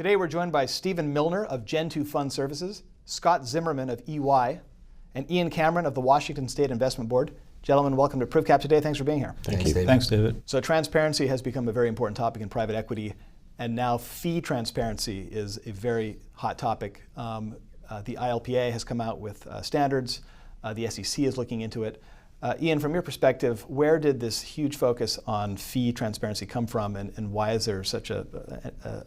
Today we're joined by Stephen Milner of Gen2 Fund Services, Scott Zimmerman of EY, and Ian Cameron of the Washington State Investment Board. Gentlemen, welcome to PrivCap today. Thanks for being here. Thanks, David. Thanks, David. So transparency has become a very important topic in private equity, and now fee transparency is a very hot topic. The ILPA has come out with standards. The SEC is looking into it. Ian, from your perspective, where did this huge focus on fee transparency come from, and why is there such a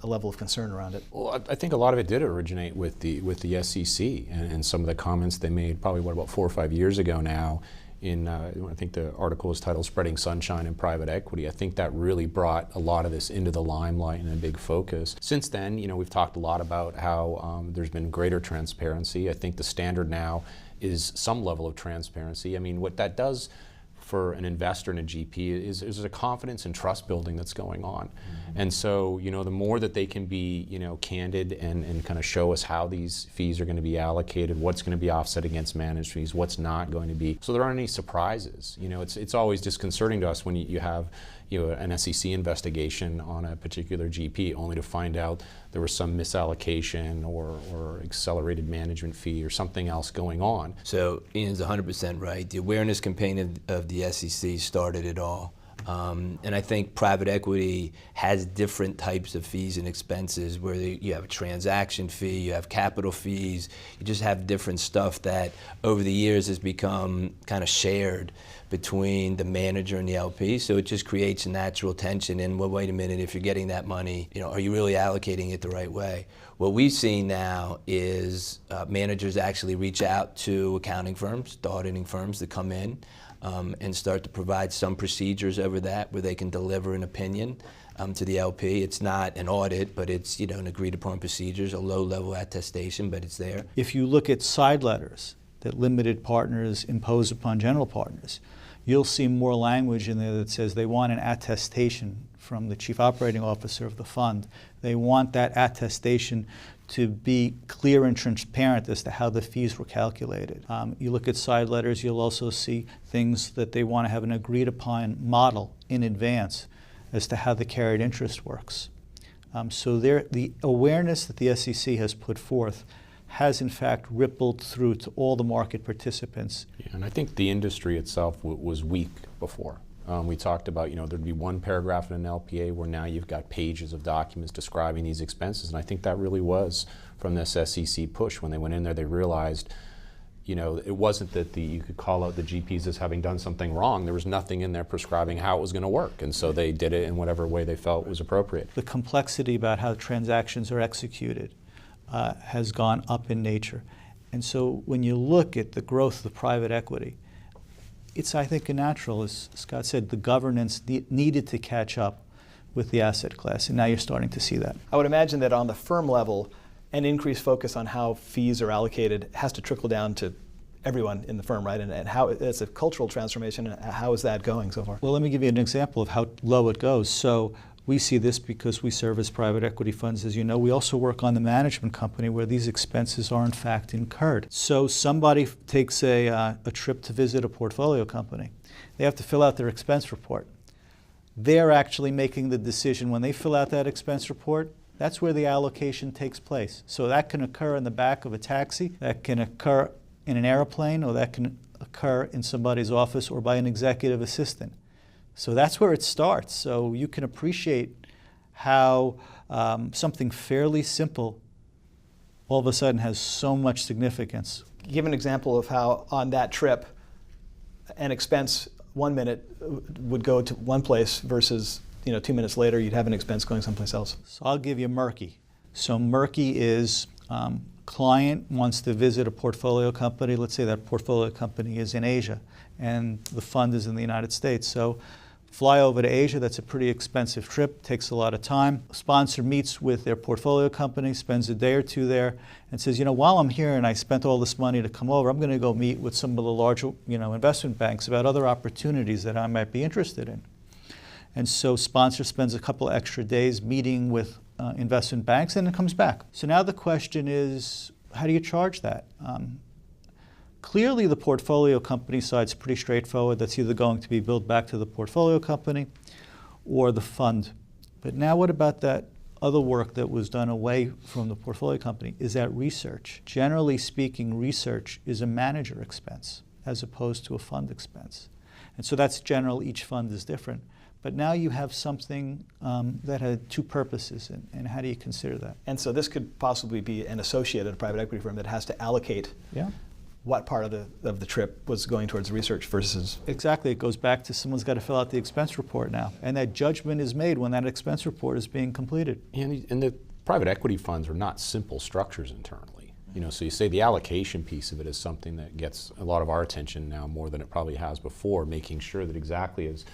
level of concern around it? Well, I think a lot of it did originate with the SEC and some of the comments they made probably, about 4 or 5 years ago now. I think the article is titled "Spreading Sunshine in Private Equity." I think that really brought a lot of this into the limelight and a big focus. Since then, we've talked a lot about how there's been greater transparency. I think the standard now is some level of transparency. I mean, what that does for an investor and a GP is there's a confidence and trust building that's going on. Mm-hmm. And so, the more that they can be, candid and kind of show us how these fees are going to be allocated, what's going to be offset against managed fees, what's not going to be. So there aren't any surprises. It's always disconcerting to us when you have an SEC investigation on a particular GP, only to find out there was some misallocation or accelerated management fee or something else going on. So Ian's 100% right. The awareness campaign of the SEC started it all. And I think private equity has different types of fees and expenses where you have a transaction fee, you have capital fees, you just have different stuff that over the years has become kind of shared between the manager and the LP. So it just creates a natural tension in, well, wait a minute, if you're getting that money, are you really allocating it the right way? What we've seen now is managers actually reach out to accounting firms, the auditing firms that come in, and start to provide some procedures over that where they can deliver an opinion to the LP. It's not an audit, but it's an agreed upon procedures, a low-level attestation, but it's there. If you look at side letters that limited partners impose upon general partners, you'll see more language in there that says they want an attestation from the chief operating officer of the fund. They want that attestation to be clear and transparent as to how the fees were calculated. You look at side letters, you'll also see things that they want to have an agreed upon model in advance as to how the carried interest works. So the awareness that the SEC has put forth has in fact rippled through to all the market participants. Yeah, and I think the industry itself was weak before. We talked about, there'd be one paragraph in an LPA where now you've got pages of documents describing these expenses, and I think that really was from this SEC push. When they went in there, they realized, it wasn't that you could call out the GPs as having done something wrong. There was nothing in there prescribing how it was going to work, and so they did it in whatever way they felt was appropriate. The complexity about how transactions are executed has gone up in nature. And so when you look at the growth of private equity, it's, I think, natural, as Scott said, the governance needed to catch up with the asset class, and now you're starting to see that. I would imagine that on the firm level, an increased focus on how fees are allocated has to trickle down to everyone in the firm, right? And how it's a cultural transformation. How is that going so far? Well, let me give you an example of how low it goes. So we see this because we serve as private equity funds, as you know. We also work on the management company where these expenses are in fact incurred. So somebody takes a trip to visit a portfolio company. They have to fill out their expense report. They're actually making the decision when they fill out that expense report. That's where the allocation takes place. So that can occur in the back of a taxi, that can occur in an airplane, or that can occur in somebody's office or by an executive assistant. So that's where it starts. So you can appreciate how something fairly simple all of a sudden has so much significance. Give an example of how on that trip an expense 1 minute would go to one place versus 2 minutes later you'd have an expense going someplace else. So I'll give you murky. So murky is client wants to visit a portfolio company. Let's say that portfolio company is in Asia and the fund is in the United States. So fly over to Asia, that's a pretty expensive trip, takes a lot of time. Sponsor meets with their portfolio company, spends a day or two there, and says, while I'm here and I spent all this money to come over, I'm going to go meet with some of the larger, investment banks about other opportunities that I might be interested in. And so sponsor spends a couple extra days meeting with investment banks and then comes back. So now the question is, how do you charge that? Clearly, the portfolio company side is pretty straightforward. That's either going to be billed back to the portfolio company or the fund. But now what about that other work that was done away from the portfolio company is that research. Generally speaking, research is a manager expense as opposed to a fund expense. And so that's general, each fund is different. But now you have something that had two purposes, and how do you consider that? And so this could possibly be an associate at a private equity firm that has to allocate what part of the trip was going towards research versus... Exactly. It goes back to someone's got to fill out the expense report now. And that judgment is made when that expense report is being completed. And the private equity funds are not simple structures internally. You know, so you say the allocation piece of it is something that gets a lot of our attention now more than it probably has before, making sure that exactly as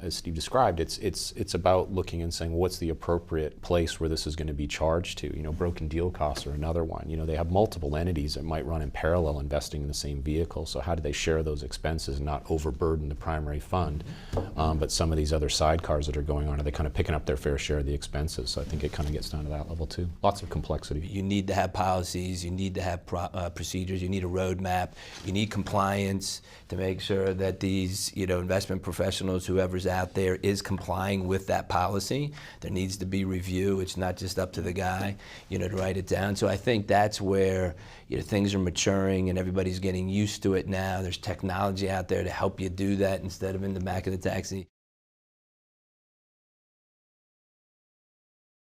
Steve described, it's about looking and saying, well, what's the appropriate place where this is going to be charged to? You know, broken deal costs are another one. You know, they have multiple entities that might run in parallel investing in the same vehicle. So how do they share those expenses and not overburden the primary fund? But some of these other sidecars that are going on, are they kind of picking up their fair share of the expenses? So I think it kind of gets down to that level too. Lots of complexity. You need to have policies, you need to have procedures, you need a roadmap, you need compliance to make sure that these, you know, investment professionals, whoever's out there, is complying with that policy. There needs to be review. It's not just up to the guy, you know, to write it down. So I think that's where, you know, things are maturing and everybody's getting used to it now. There's technology out there to help you do that instead of in the back of the taxi.